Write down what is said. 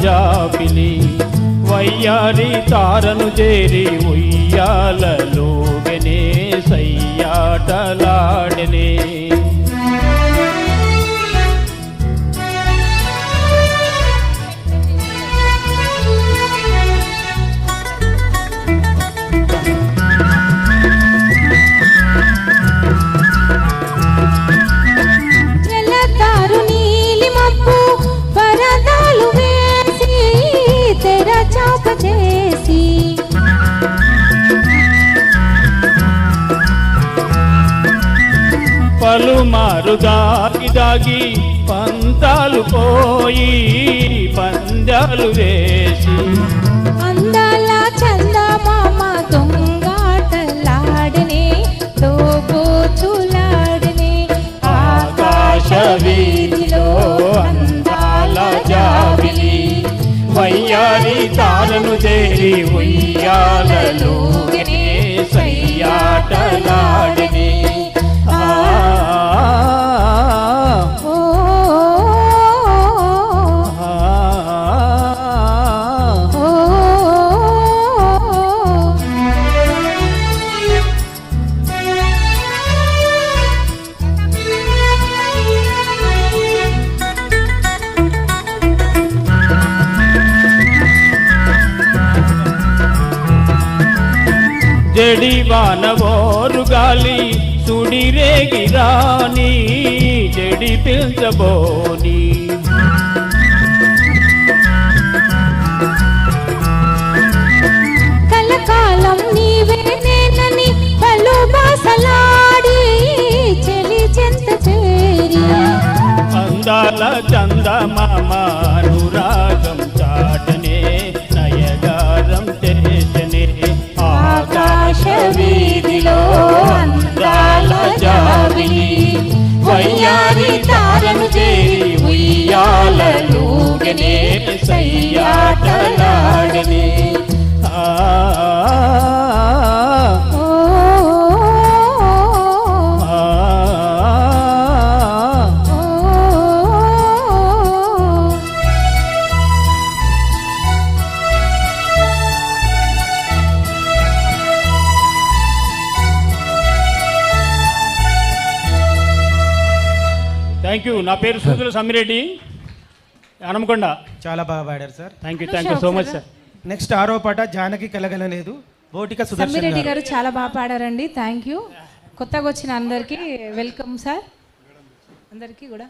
జాబిలి వయ్యారి తారను చేరి ఉయ్యాలలోగనే సయ్యాటలాడనే పలుమారు దాగి దాగి పంతాలు పోయి పందాలు వేసి అందాల చందమామ దొంగాటలాడనే తోబూచులాడనే ఆకాశ వీధిలో అందాల జాబిలి వయ్యారి తారను చేరి ఉయ్యాలలోగనే సయ్యాటలాడనే జడివానవోరు గాలి సుడిరేగిరాని జడి పిల్చబోని కలకాలం నీవే నేనని పలు బాసలాడి చెలి చెంత చేరి అందాల చందమామ అనురాగం చాటనే నయగారం చేసనే ఆకాశ వీధిలో అందాల జాబిలి వయ్యారి తారను చేరి ఉయ్యాలలోగనే సయ్యాటలాడనే థ్యాంక్ యూ. నా పేరు సూదుల సమ్మిరెడ్డి, హనుమకొండ. చాలా బాగా పాడారు sir. Thank you so much sir. Next ఆరో పాట జానకి కలగలలేదు బోటిక సమ్మిరెడ్డి గారు చాలా బాగా పాడారండి. Thank you. కొత్తగా వచ్చిన అందరికీ వెల్కమ్ సార్, అందరికీ కూడా.